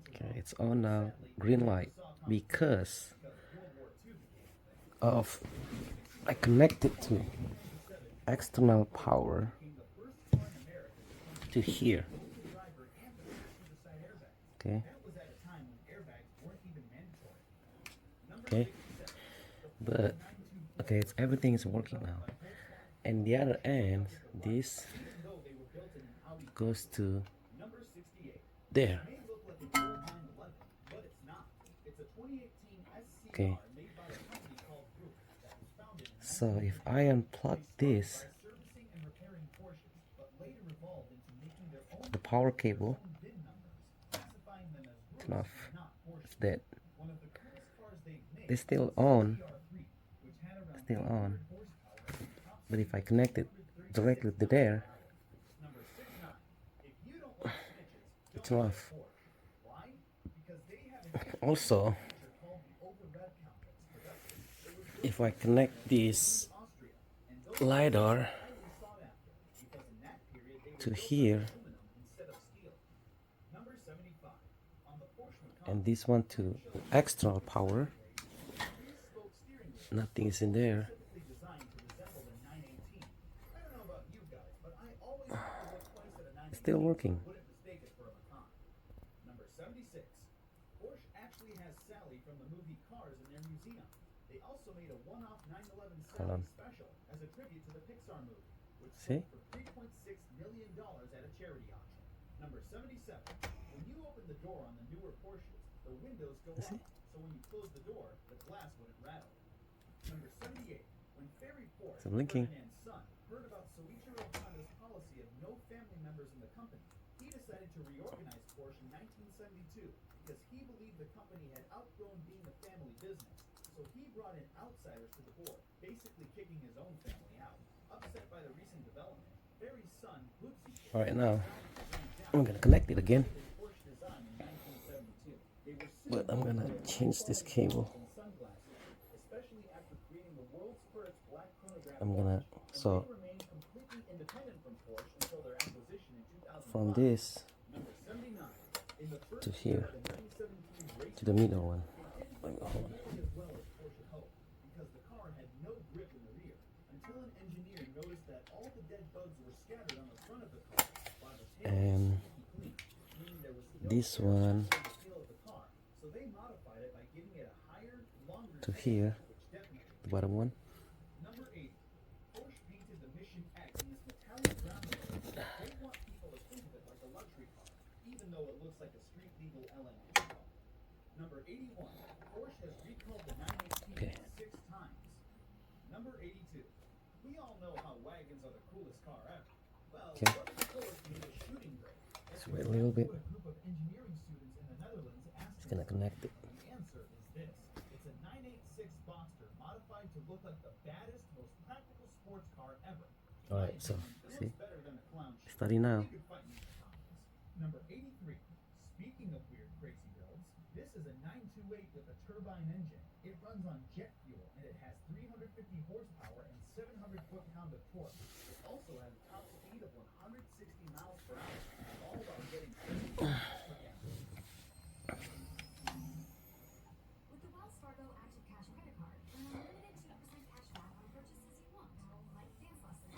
Okay, it's on now, green light, because of I connected to external power to here. Okay. Okay. But okay, it's everything is working now. And the other end, this goes to there. Okay. So if I unplug this, the power cable, turn off, it's dead. It's still on, still on. But if I connect it directly to there, it's off. Also, if I connect this Lidar to here and this one to external power, nothing is in there. It's still working. Hold on. See? See? It's blinking. He decided to reorganize Porsche in 1972 because he believed the company had outgrown being a family business. So he brought in outsiders to the board, basically kicking his own family out. Upset by the recent development, Barry's son, all right, now I'm gonna connect it again, but I'm gonna change this cable. I'm gonna from this to here to the middle one. Hold on. And this one to here, the bottom one. Okay. Okay. Let's wait a little bit. Just gonna connect it. Alright, so see, starting now. Number 83. Speaking of weird, crazy builds, this is a 928 with a turbine engine. It runs on jet fuel and it has 350 horsepower and 700 foot-pound of torque. It also has a top speed of 160 miles per hour, all while getting 60 miles per gallon. With the Wells Fargo Active Cash credit card, earn unlimited 2% cash back on purchases you want, like dance lessons.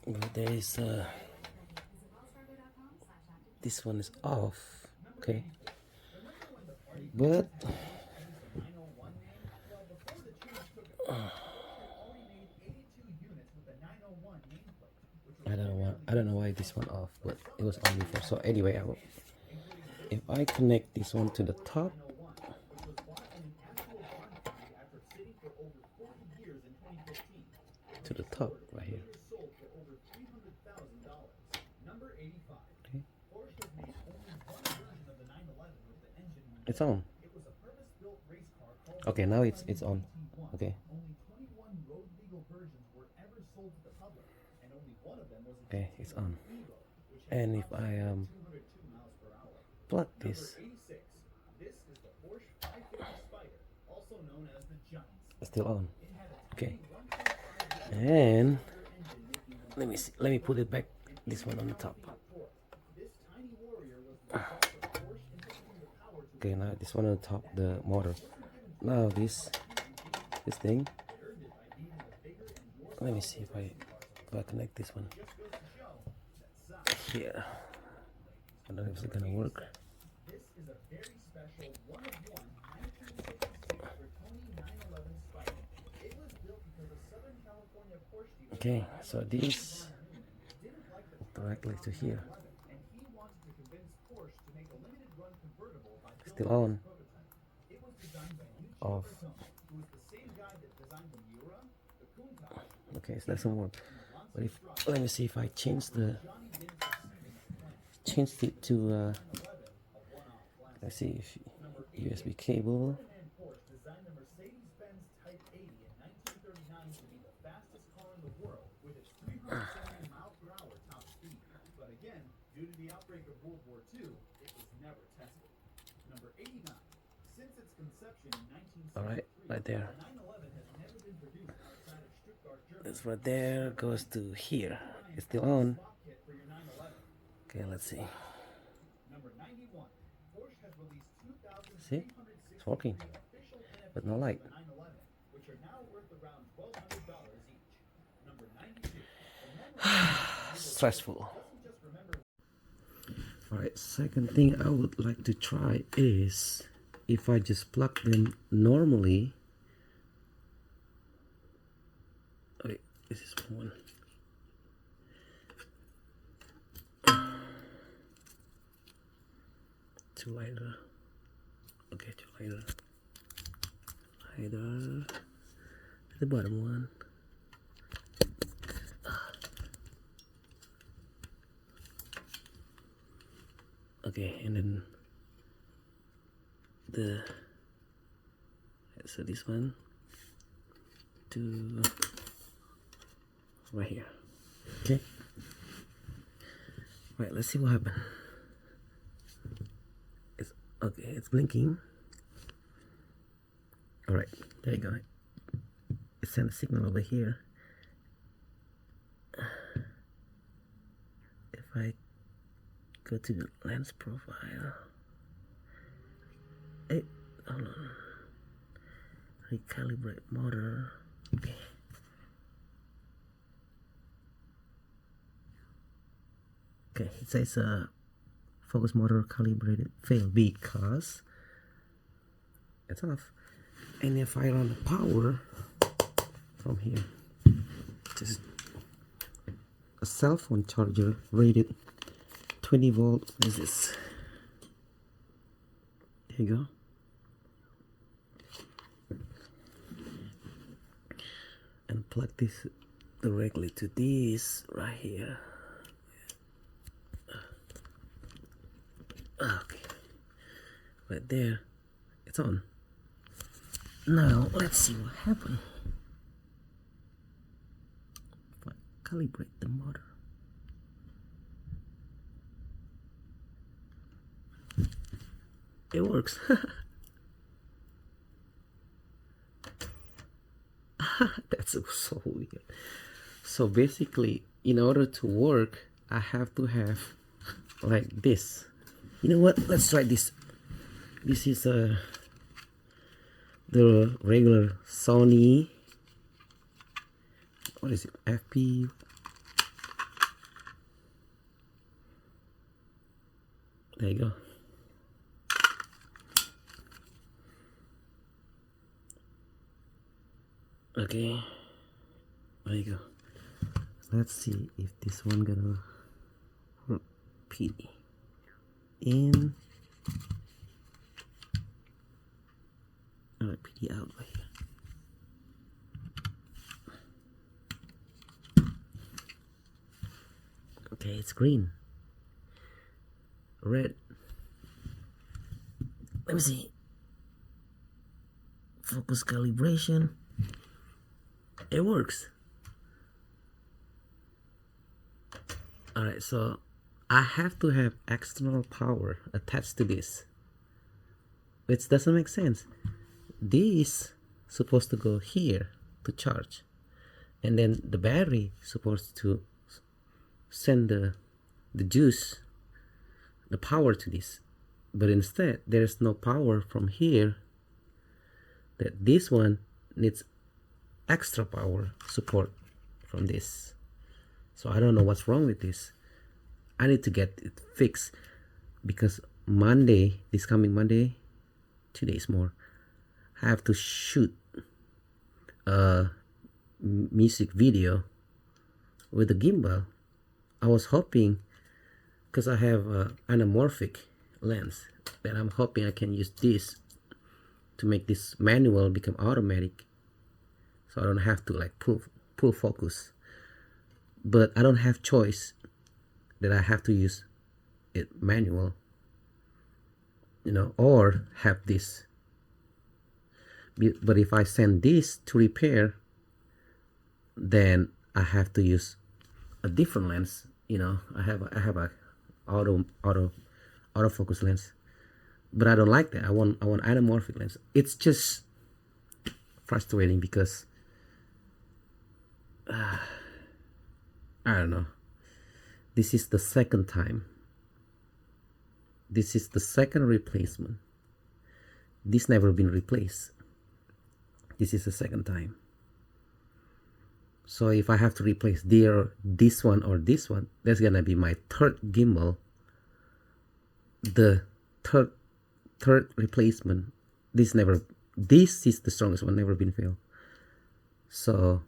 But there is this one is off, okay, but I don't know why this one off, but it was on before. So anyway, if I connect this one to the top, right here. Okay. It's on. Okay, now it's on. Okay. Okay, it's on. And if I plug this, it's still on. Okay. And let me see, let me put it back this one on the top. Okay, now this one on the top, the motor. Now this thing. Let me see if I connect this one here. I don't know if it's gonna work. Okay, so this directly to here. Still on. Off. Okay, so that doesn't work. But if let me see if I change it to let's see if USB cable. All right there. It's right there, goes to here. It's still on. Okay, let's see. See? It's working. But no light. Stressful. Alright, second thing I would like to try is if I just plug them normally. Wait, this is one. Two lighter. Okay, two lighter. Lighter. The bottom one. Okay, and then so this one to right here. Okay. Right, let's see what happens. It's okay, it's blinking. Alright, there you go. It sent a signal over here. If I go to the lens profile, hey, hold on, recalibrate motor. Okay. Okay, it says focus motor calibrated failed because it's off. And if I run the power from here, just a cell phone charger rated 20 volt. This is, there you go. And plug this directly to this right here. Okay, right there, it's on. Now let's see what happens if I calibrate the motor. It works. That's so weird. So basically, in order to work, I have to have like this. You know what? Let's try this. This is the regular Sony. What is it? FP. There you go. Okay, there you go. Let's see if this one gonna work. PD in. Alright, PD out right here. Okay, it's green. Red. Let me see. Focus calibration. It works. Alright, so I have to have external power attached to this, which doesn't make sense. This supposed to go here to charge, and then the battery supposed to send the juice, the power to this, but instead there's no power from here. That this one needs extra power support from this. So I don't know what's wrong with this. I need to get it fixed, because Monday, this coming Monday, 2 days more, I have to shoot a music video with a gimbal. I was hoping, because I have an anamorphic lens, that I'm hoping I can use this to make this manual become automatic, so I don't have to like pull focus. But I don't have choice, that I have to use it manual, you know, or have this. But if I send this to repair, then I have to use a different lens. You know, I have a autofocus lens, but I don't like that. I want anamorphic lens. It's just frustrating because I don't know. This is the second time. This is the second replacement. This never been replaced. This is the second time. So if I have to replace this one or this one, that's gonna be my third gimbal. The third replacement. This is the strongest one, never been failed. So